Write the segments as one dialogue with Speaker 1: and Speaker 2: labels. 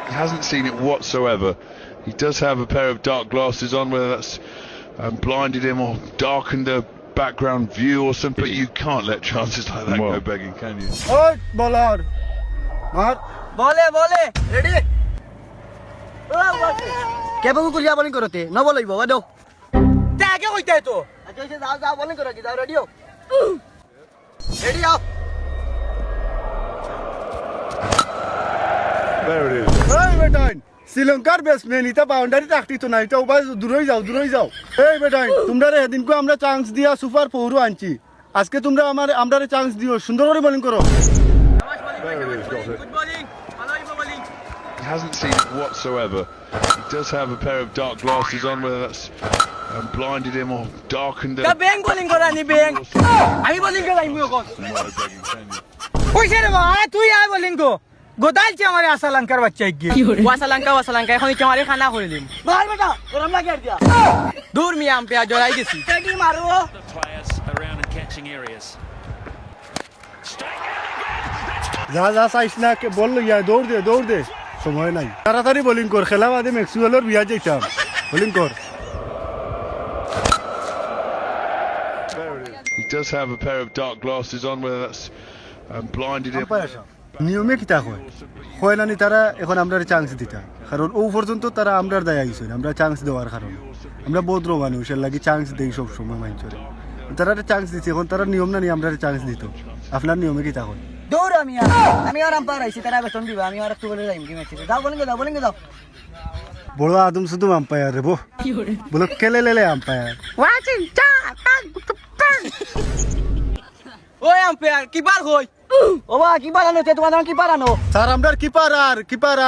Speaker 1: He hasn't seen it whatsoever. He does have a pair of dark glasses on, whether that's blinded him or darkened the background view or something, but you can't let chances like that go begging, can you?
Speaker 2: Oh, bowler. Mar.
Speaker 3: Bole. Ready? K Babu Kulia bowling করতে ন বলইব বাদো তে আগে কইতে তো আচ্ছা যাও bowling করো কি যাও রেডি হও রেডি আও
Speaker 1: There it is.
Speaker 2: Hey, বেটাইন শ্রীলঙ্কার ব্যাটসম্যান এটা বাউন্ডারি তাকতি তো না এটা উবাই দূরই যাও এই বেটাইন তোমরা রে দিনকো আমরা চান্স দিয়া সুপার ফোরও আনছি আজকে তোমরা আমরারে চান্স দিও সুন্দর করে বোলিং করো
Speaker 1: He hasn't seen it whatsoever. He does have a pair of dark glasses on, whether that's blinded him or darkened the
Speaker 3: bang bowling করা নি ব্যাং আমি বোলিং করাইমু এখন
Speaker 1: begging, can you?
Speaker 3: কইছে রে ভাই তুই আয় বোলিং কো গোদালছে আমারে আসালঙ্কার বাচ্চা গিয়ে ওয়াসালঙ্কা এখন কি আমারে খানা করে দিম মার বেটা গরম লাগে আর দিয়া দূর মিয়া আম্পায়ার জড়াই দিছি টেডি মারো
Speaker 4: Players around and catching areas.
Speaker 2: যা চাইছ না বল লইয়া দৌড় দে সময় নাই তাড়াতাড়ি বোলিং কর খেলা বাদে ম্যাক্সওয়েলের বিয়া যাইতাম বোলিং কর
Speaker 1: He does have a pair of dark glasses on, whether that's blinded him.
Speaker 2: নিয়মে কিতা হয় না তারা এখন আমরা চান্স দিতা কারণ ও পর্যন্ত তারা আমরার দায় আইছে আমরা চান্স দেওয়ার কারণ আমরা ভদ্র মানুষের লাগি চান্স দেই সব সময় মাইনচরে তারা চান্স দিছে এখন তারা নিয়ম না নিয়ে আমরা চান্স দিত আপনার নিয়মে কিতা হয়
Speaker 3: দৌড় আমি আর আম্পায়ার আইছি তারা বেতন দিবা আমি আর একটু বলে যাইম কি ম্যাচে যাও বোলিং দাও
Speaker 2: বড় আদম শুধু আম্পায়ার রে বলো কেলে লেলে আম্পায়ার
Speaker 3: ওয়াচিং ওই আম্পায়ার কিপার কই ওবা কিপার আনো তে তোমার নাম কিপার আনো
Speaker 2: স্যার আমরার কিপার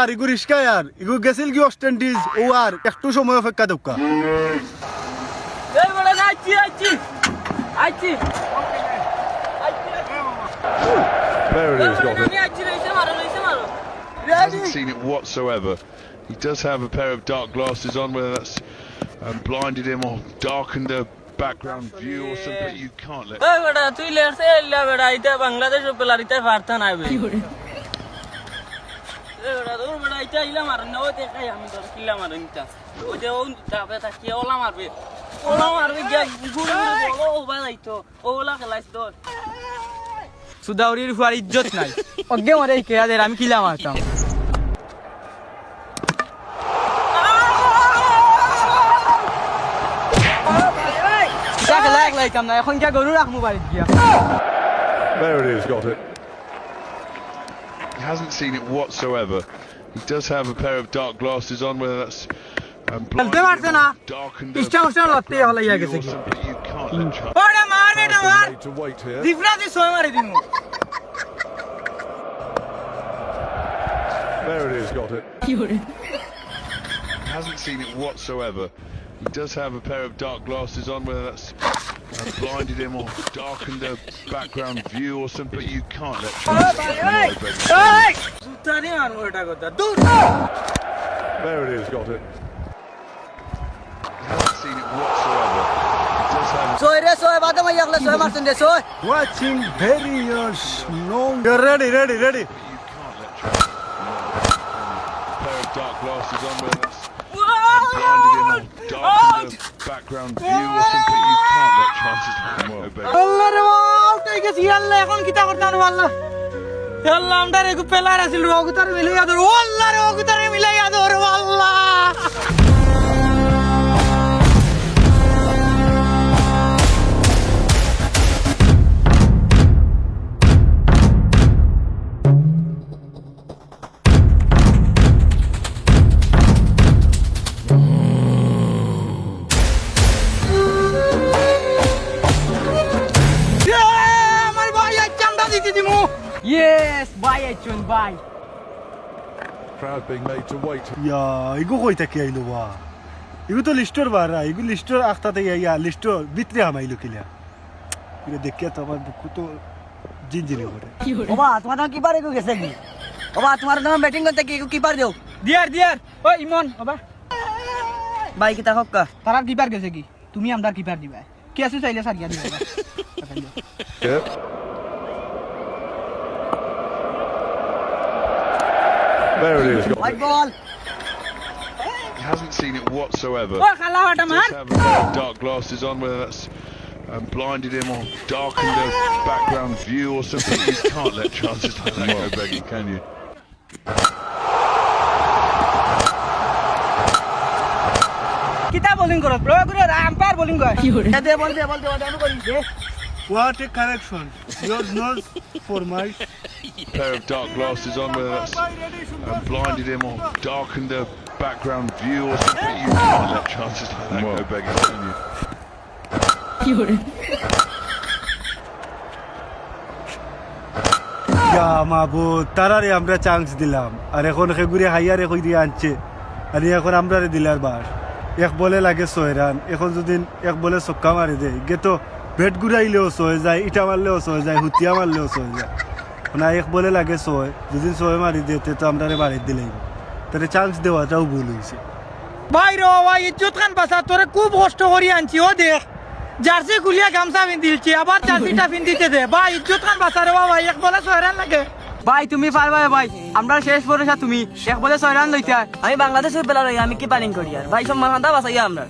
Speaker 2: আর ইগু রিস্কা আর ইগু গেছিল কি ওয়েস্ট ইন্ডিজ ও আর একটু সময় অপেক্ষা দক্কা
Speaker 3: এই বড় না আইছি
Speaker 1: There it is, got it.
Speaker 3: রইছে মারো
Speaker 1: He hasn't seen it whatsoever. He does have a pair of dark glasses on, whether that's blinded him or darkened the background view or something, you can't let
Speaker 3: ওই বড় তুই লেটছে এল্লা বড় আইতা Bangladesh player ইতা পারতা না বে এই বড় দূর বড় আইতা ইলা মারন না ওতে খাই আমি তোর কিলা মারন তা ও যে ও তাবে তা কি ওলা মারবে গিয়া গুড় ও বালাইতো ওলা খেলাইছ তোর সুদাউরির ফুয়ার ইজ্জত নাই অজ্ঞে মারে কে আদের আমি কিলা মারতাম লাইকাম না এখন কি গরু রাখমু বাড়ি গিয়া
Speaker 1: There it is, got it. He hasn't seen it whatsoever. He does have a pair of dark glasses on, whether that's
Speaker 3: চলতে পারছে না ইস্টা লতে হলা ইয়া গেছে কি
Speaker 1: you can't let chance.
Speaker 3: ওরে মার বেটা মার দিফরা দি সোয় মারি দিমু
Speaker 1: There it is, got it. He hasn't seen it whatsoever. He does have a pair of dark glasses on, whether that's blinded him or darkened the background view or something, you can't let chance.
Speaker 3: সুতারি মারবো এটা কথা দূর
Speaker 1: There it is, got it. He hasn't seen it whatsoever. He does have
Speaker 3: সোয় বাদে মাই আগলে সোয় মারছেন they so
Speaker 2: watching very slow ready
Speaker 1: you can't let chance. A pair of dark glasses on, whether that's blinded him or darkened the background view or something, you can't let chances happen.
Speaker 3: আল্লাহ রে out হয়ে গেছি আল্লাহ এখন কিতা করতাম আল্লাহ আল্লাহ আমরা রে pillar আছিল ওগুতার মিলাইয়া ধর আল্লাহ রে ওগুতারে মিলাইয়া ধর আল্লাহ Yes, bye Achun, bye.
Speaker 1: Crowd being made to wait.
Speaker 2: ইয়া ইগু কই থাকি আইলো বা ইগু তো লিস্টর বারা ইগু লিস্টর আখতাতে ইয়া লিস্টর ভিতরে আমাইলো কিলা ইগু দেখিয়া তো আমার বুকু তো জিনজিনি করে
Speaker 3: ওবা তোমার নাম কিপার এগো গেছে কি ওবা তোমার নাম ব্যাটিং করতে কি কিপার দেও দিয়ার ওই ইমন ওবা ভাই কিতা হক্কা তারা কিপার গেছে কি তুমি আমদার কিপার দিবা কি আছে চাইলে সারিয়া দিবা
Speaker 1: There it is.
Speaker 5: White ball.
Speaker 1: He hasn't seen it whatsoever.
Speaker 3: ও খালা ওটা মান
Speaker 1: Just have a pair of dark glasses on, whether that's blinded him or darkened the background view or something. You can't let chances like that go begging, can you?
Speaker 5: কিতা bowling করো bro করে umpire bowling করে দে বল দে আমি করি দে
Speaker 2: What a correction. Yours knows for my
Speaker 1: Pair of dark glasses on, whether that's blinded him or darkened the background view or something. You can't let chances like that go begging, can you?
Speaker 2: ইয়া মাহবুব তারারে আমরা chance দিলাম আর এখন ঘুরে হাইয়ারে কই দিয়ে আনছে আর এখন আমরা দিলার বাস এক বলে লাগে 6 রান এখন যদি এক বলে ছক্কা মারি দেয় গে তো ব্যাট ঘুরাইলেও 6 যায় ইটা মারলেও 6 যায় হুতিয়া মারলেও 6 যায় না এক বলে লাগে 6 যদি 6 মারি দিতে তো আমরা বাড়ি দিলেই তারে চান্স দেওয়াটাও ভুল হয়েছে
Speaker 6: ভাই রে ভাই ইজ্জত খান বাসা তোরে খুব কষ্ট করি আনছি ও দেখ জার্সি খুলিয়া গামছা পিন্ধিলছি আবার জার্সিটা পিন্ধিতে দে ভাই ইজ্জত খান বাসা রে ভাই এক বলে 6 রান লাগে
Speaker 5: ভাই তুমি পারবা ভাই আমরা শেষ ভরসা তুমি এক বলে 6 রান লইতা আমি বাংলাদেশের প্লেয়ার হই আমি কি পালিং করি আর ভাই সম্মান হান্দা বাসাইয়া আমরা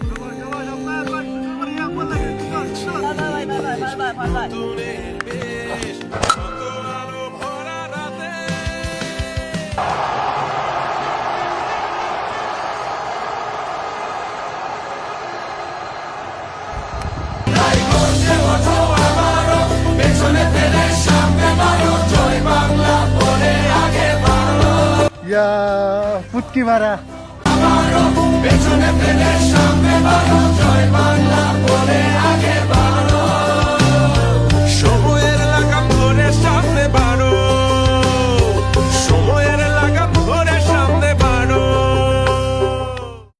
Speaker 2: ইয়া ফুটকি মারা
Speaker 7: পেছনে ফেলে সামনে বাড়ো জয় বাংলা বলে আগে